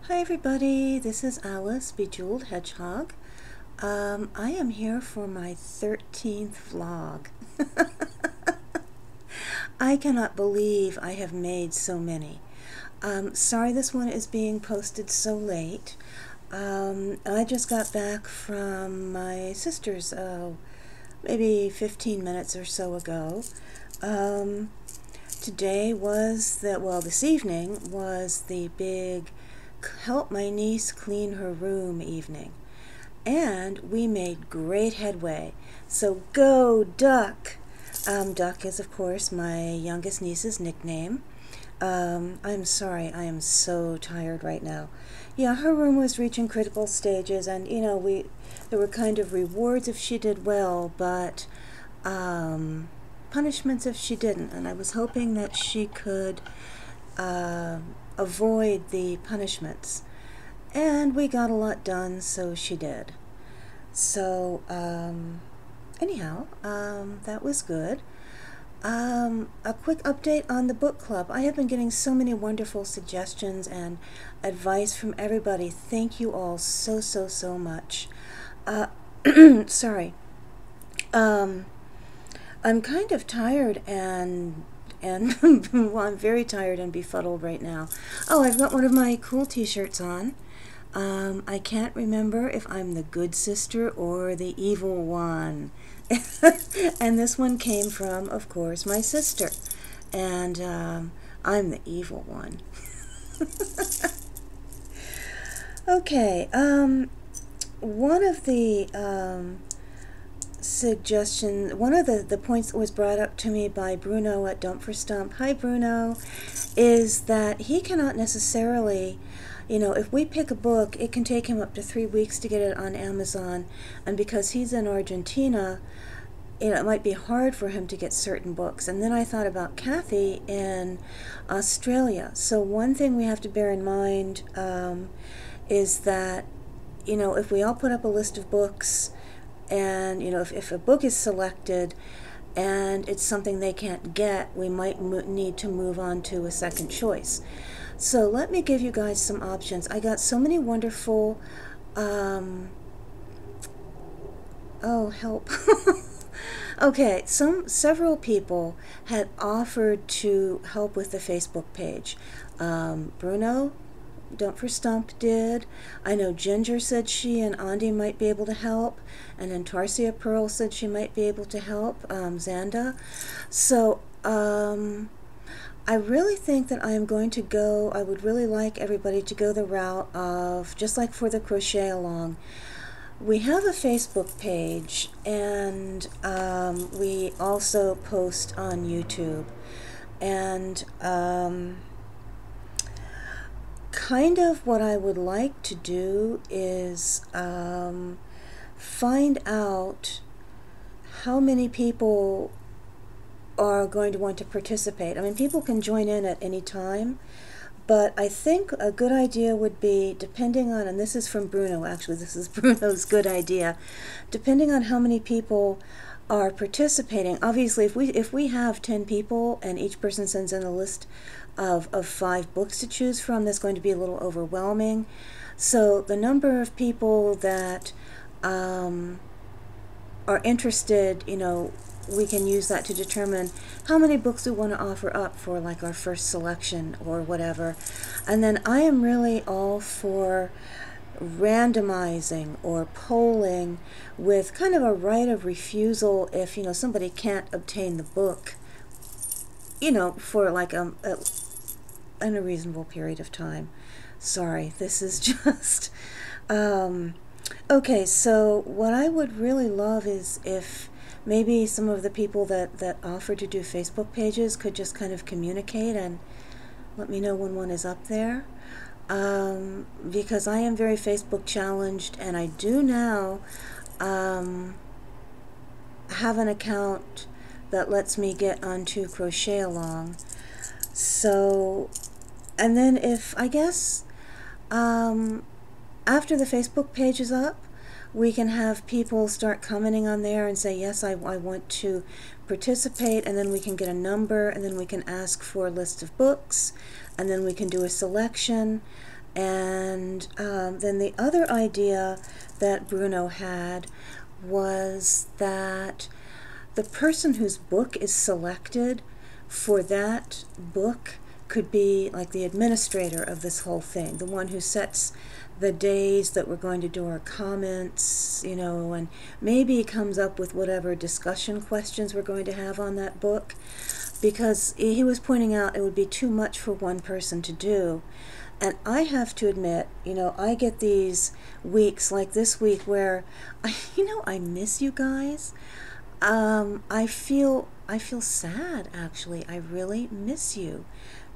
Hi everybody, this is Alice, Bejeweled Hedgehog. I am here for my 13th vlog. I cannot believe I have made so many. Sorry this one is being posted so late. I just got back from my sister's maybe 15 minutes or so ago. Today was this evening was the big help my niece clean her room evening. And we made great headway. So go Duck! Duck is of course my youngest niece's nickname. I'm sorry, I am so tired right now. Yeah, her room was reaching critical stages, and there were kind of rewards if she did well, but punishments if she didn't, and I was hoping that she could avoid the punishments. And we got a lot done, so she did. So, anyhow, that was good. A quick update on the book club. I have been getting so many wonderful suggestions and advice from everybody. Thank you all so much. Sorry. I'm kind of tired and well, I'm very tired and befuddled right now. Oh, I've got one of my cool t-shirts on. I can't remember if I'm the good sister or the evil one. And this one came from, of course, my sister. And I'm the evil one. Okay, one of the suggestion, one of the points that was brought up to me by Bruno at Dump for Stump, hi Bruno, is that he cannot necessarily, if we pick a book, it can take him up to 3 weeks to get it on Amazon, and because he's in Argentina, it might be hard for him to get certain books. And then I thought about Kathy in Australia. So one thing we have to bear in mind is that, if we all put up a list of books, and if a book is selected and it's something they can't get, we might need to move on to a second choice. So let me give you guys some options. I got so many wonderful oh help. Okay, several people had offered to help with the Facebook page. Bruno Don't for Stump did. I know Ginger said she and Andy might be able to help, and then Tarsia Pearl said she might be able to help, Xanda. So I really think that I am going to go, I would really like everybody to go the route of, just like for the crochet along, we have a Facebook page, and we also post on YouTube. And kind of what I would like to do is find out how many people are going to want to participate. I mean, people can join in at any time, but I think a good idea would be, depending on, and this is from Bruno, actually, this is Bruno's good idea, depending on how many people are participating. Obviously, if we have 10 people and each person sends in a list of 5 books to choose from, that's going to be a little overwhelming. So the number of people that are interested, we can use that to determine how many books we want to offer up for like our first selection or whatever. And then I am really all for randomizing or polling with kind of a right of refusal if somebody can't obtain the book for like in a reasonable period of time. Sorry, this is just okay. So what I would really love is if maybe some of the people that offer to do Facebook pages could just kind of communicate and let me know when one is up there. Because I am very Facebook challenged, and I do now have an account that lets me get onto Crochet Along. So, and then if, I guess, after the Facebook page is up, we can have people start commenting on there and say, yes, I want to participate, and then we can get a number, and then we can ask for a list of books, and then we can do a selection, And then the other idea that Bruno had was that the person whose book is selected for that book could be like the administrator of this whole thing, the one who sets the days that we're going to do our comments, you know, and maybe comes up with whatever discussion questions we're going to have on that book, because he was pointing out it would be too much for one person to do. And I have to admit, you know, I get these weeks like this week where, I miss you guys. I feel sad, actually. I really miss you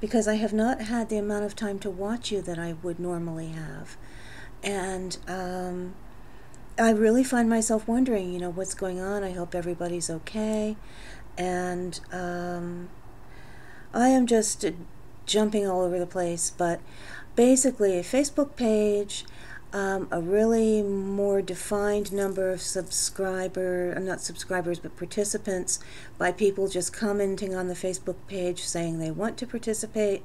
because I have not had the amount of time to watch you that I would normally have. And I really find myself wondering, you know, what's going on. I hope everybody's okay. And I am just jumping all over the place, but basically a Facebook page, a really more defined number of not subscribers, but participants, by people just commenting on the Facebook page saying they want to participate,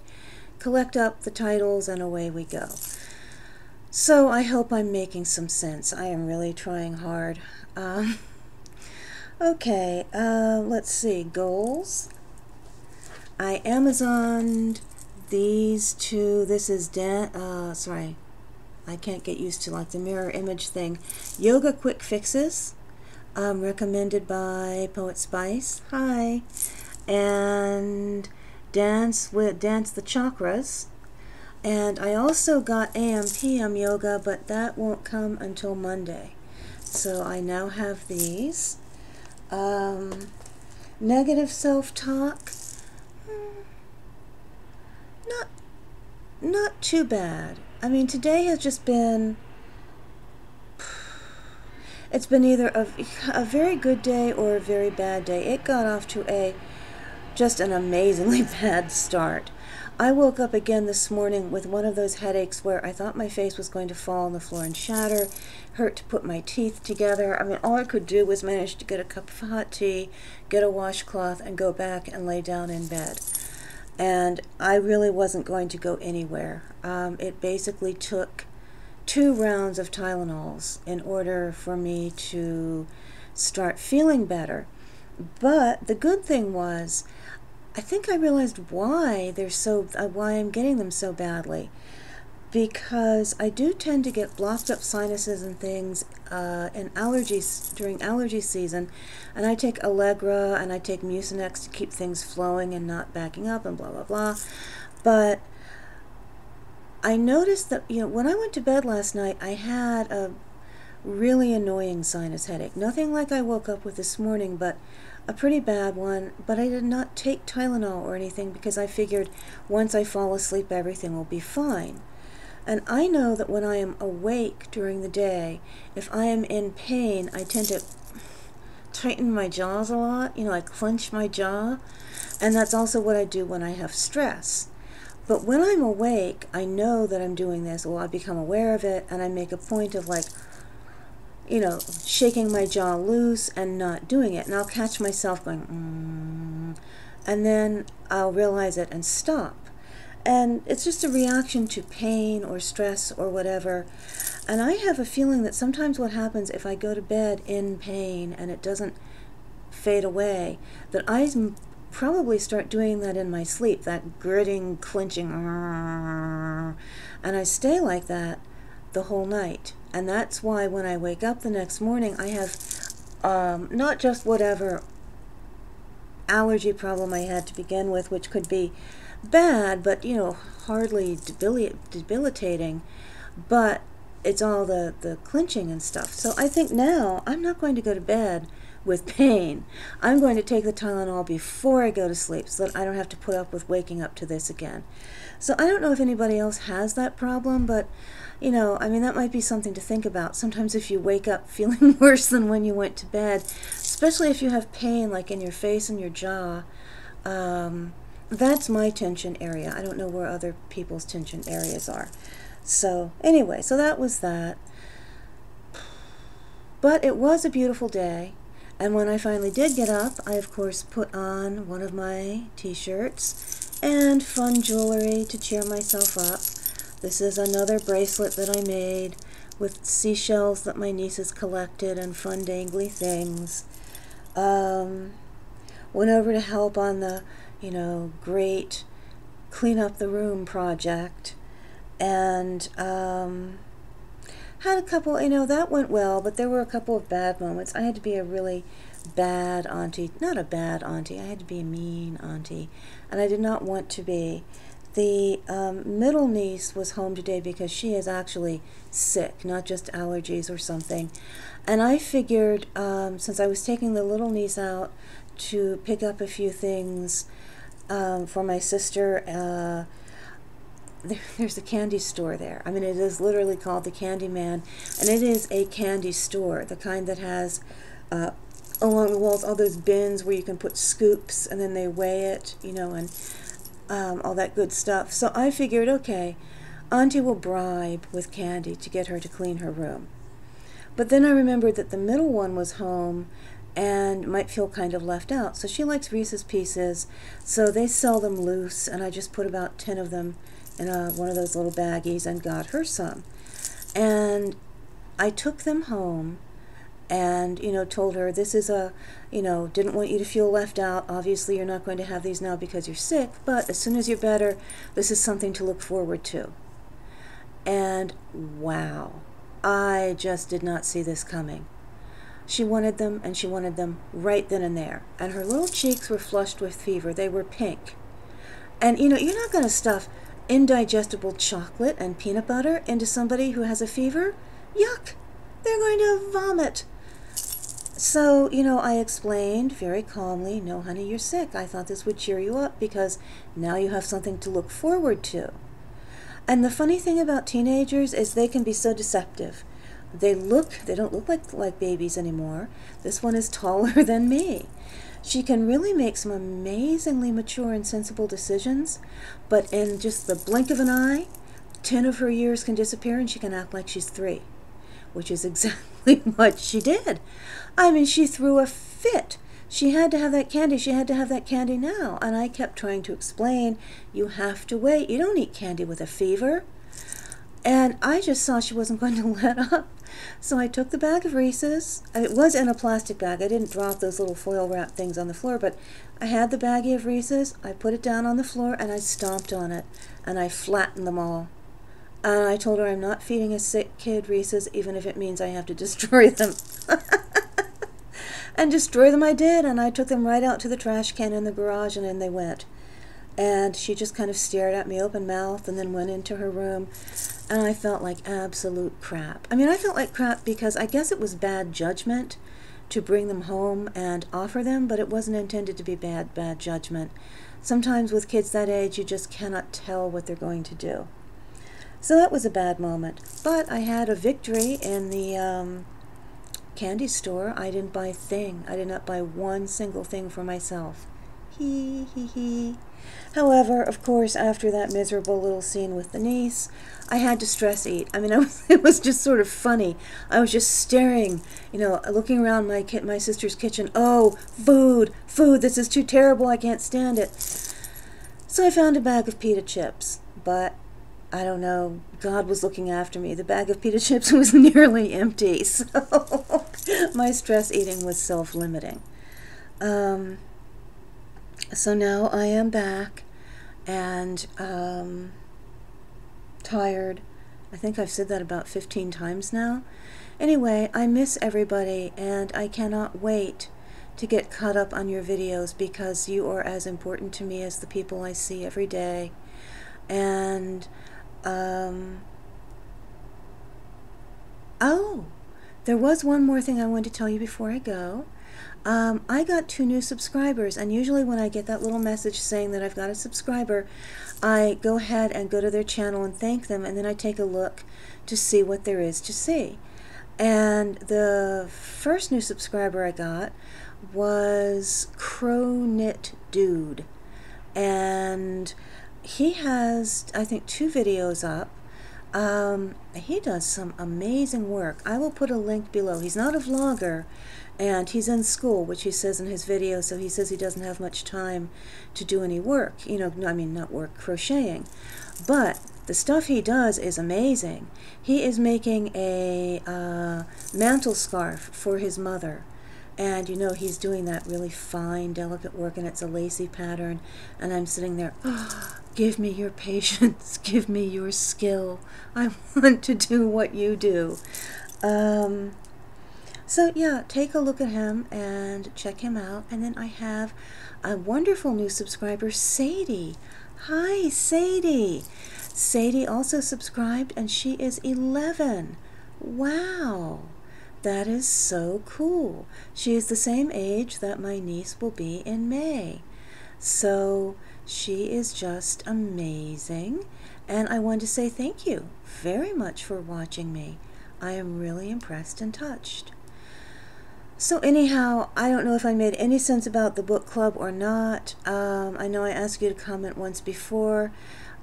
collect up the titles, and away we go. So I hope I'm making some sense. I am really trying hard. Okay, let's see, goals. I Amazoned these two. This is sorry, I can't get used to like the mirror image thing. Yoga Quick Fixes, recommended by Poet Spice. Hi. And Dance the Chakras. And I also got AM PM yoga, but that won't come until Monday. So I now have these. Negative self-talk. Not too bad. I mean, today has just been, it's been either a very good day or a very bad day. It got off to just an amazingly bad start. I woke up again this morning with one of those headaches where I thought my face was going to fall on the floor and shatter, hurt to put my teeth together. I mean, all I could do was manage to get a cup of hot tea, get a washcloth, and go back and lay down in bed. And I really wasn't going to go anywhere. It basically took 2 rounds of Tylenols in order for me to start feeling better. But the good thing was, I think I realized why why I'm getting them so badly. Because I do tend to get blocked up sinuses and things in allergies during allergy season, and I take Allegra and I take Mucinex to keep things flowing and not backing up and blah blah blah. But I noticed that, you know, when I went to bed last night, I had a really annoying sinus headache. Nothing like I woke up with this morning, but a pretty bad one. But I did not take Tylenol or anything because I figured once I fall asleep, everything will be fine. And I know that when I am awake during the day, if I am in pain, I tend to tighten my jaws a lot. You know, I clench my jaw. And that's also what I do when I have stress. But when I'm awake, I know that I'm doing this, or I become aware of it, and I make a point of, like, you know, shaking my jaw loose and not doing it. And I'll catch myself going, and then I'll realize it and stop. And it's just a reaction to pain or stress or whatever. And I have a feeling that sometimes what happens if I go to bed in pain and it doesn't fade away, that I probably start doing that in my sleep, that gritting, clenching, and I stay like that the whole night. And that's why when I wake up the next morning, I have not just whatever allergy problem I had to begin with, which could be bad, but, you know, hardly debilitating, but it's all the clenching and stuff. So I think now I'm not going to go to bed with pain. I'm going to take the Tylenol before I go to sleep so that I don't have to put up with waking up to this again. So I don't know if anybody else has that problem, but, you know, I mean, that might be something to think about. Sometimes if you wake up feeling worse than when you went to bed, especially if you have pain like in your face and your jaw, that's my tension area. I don't know where other people's tension areas are. So anyway, so that was that. But it was a beautiful day. And when I finally did get up, I of course put on one of my t-shirts and fun jewelry to cheer myself up. This is another bracelet that I made with seashells that my nieces collected and fun dangly things. Went over to help on the, great clean up the room project, and had a couple, that went well, but there were a couple of bad moments. I had to be a really bad auntie, not a bad auntie, I had to be a mean auntie, and I did not want to be. The middle niece was home today because she is actually sick, not just allergies or something. And I figured, since I was taking the little niece out to pick up a few things for my sister, there's a candy store there. I mean, it is literally called the Candy Man, and it is a candy store, the kind that has along the walls all those bins where you can put scoops and then they weigh it, and all that good stuff. So I figured, okay, Auntie will bribe with candy to get her to clean her room. But then I remembered that the middle one was home and might feel kind of left out. So she likes Reese's Pieces, so they sell them loose, and I just put about 10 of them in one of those little baggies and got her some. And I took them home and, told her, this is didn't want you to feel left out. Obviously, you're not going to have these now because you're sick, but as soon as you're better, this is something to look forward to. And wow, I just did not see this coming. She wanted them, and she wanted them right then and there. And her little cheeks were flushed with fever. They were pink. And, you're not going to stuff indigestible chocolate and peanut butter into somebody who has a fever. Yuck! They're going to vomit. So, I explained very calmly, no, honey, you're sick. I thought this would cheer you up because now you have something to look forward to. And the funny thing about teenagers is they can be so deceptive. They don't look like babies anymore. This one is taller than me. She can really make some amazingly mature and sensible decisions, but in just the blink of an eye, 10 of her years can disappear and she can act like she's 3, which is exactly what she did. I mean, she threw a fit. She had to have that candy. She had to have that candy now. And I kept trying to explain, you have to wait. You don't eat candy with a fever. And I just saw she wasn't going to let up. So I took the bag of Reese's. It was in a plastic bag. I didn't drop those little foil wrap things on the floor, but I had the baggie of Reese's. I put it down on the floor and I stomped on it and I flattened them all. And I told her I'm not feeding a sick kid Reese's, even if it means I have to destroy them. And destroy them I did, and I took them right out to the trash can in the garage, and in they went. And she just kind of stared at me open-mouthed and then went into her room, and I felt like absolute crap. I mean, I felt like crap because I guess it was bad judgment to bring them home and offer them, but it wasn't intended to be bad judgment. Sometimes with kids that age, you just cannot tell what they're going to do. So that was a bad moment. But I had a victory in the candy store. I didn't buy a thing. I did not buy one single thing for myself. Hee hee hee. However, of course, after that miserable little scene with the niece, I had to stress eat. I mean, it was just sort of funny. I was just staring, looking around my sister's kitchen. Oh, food, this is too terrible. I can't stand it. So I found a bag of pita chips, but I don't know, God was looking after me. The bag of pita chips was nearly empty, so my stress eating was self-limiting. So now I am back and tired. I think I've said that about 15 times now. Anyway, I miss everybody, and I cannot wait to get caught up on your videos because you are as important to me as the people I see every day. And oh, there was one more thing I wanted to tell you before I go. I got 2 new subscribers, and usually when I get that little message saying that I've got a subscriber, I go ahead and go to their channel and thank them, and then I take a look to see what there is to see. And the first new subscriber I got was Crow Knit Dude, and he has, I think, 2 videos up. He does some amazing work. I will put a link below. He's not a vlogger, and he's in school, which he says in his video, so he says he doesn't have much time to do any work. I mean, not work, crocheting. But the stuff he does is amazing. He is making a mantle scarf for his mother. And you know, he's doing that really fine, delicate work, and it's a lacy pattern. And I'm sitting there, oh, give me your patience, give me your skill. I want to do what you do. So yeah, take a look at him and check him out. And then I have a wonderful new subscriber, Sadie. Hi, Sadie. Sadie also subscribed, and she is 11. Wow. That is so cool. She is the same age that my niece will be in May. So she is just amazing. And I want to say thank you very much for watching me. I am really impressed and touched. So anyhow, I don't know if I made any sense about the book club or not. I know I asked you to comment once before.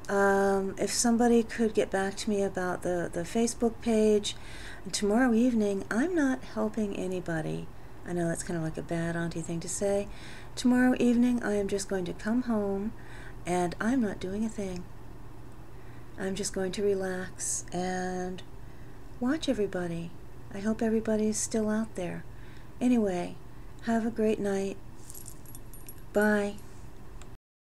If somebody could get back to me about the Facebook page. And tomorrow evening, I'm not helping anybody. I know that's kind of like a bad auntie thing to say. Tomorrow evening, I am just going to come home, and I'm not doing a thing. I'm just going to relax and watch everybody. I hope everybody's still out there. Anyway, have a great night. Bye.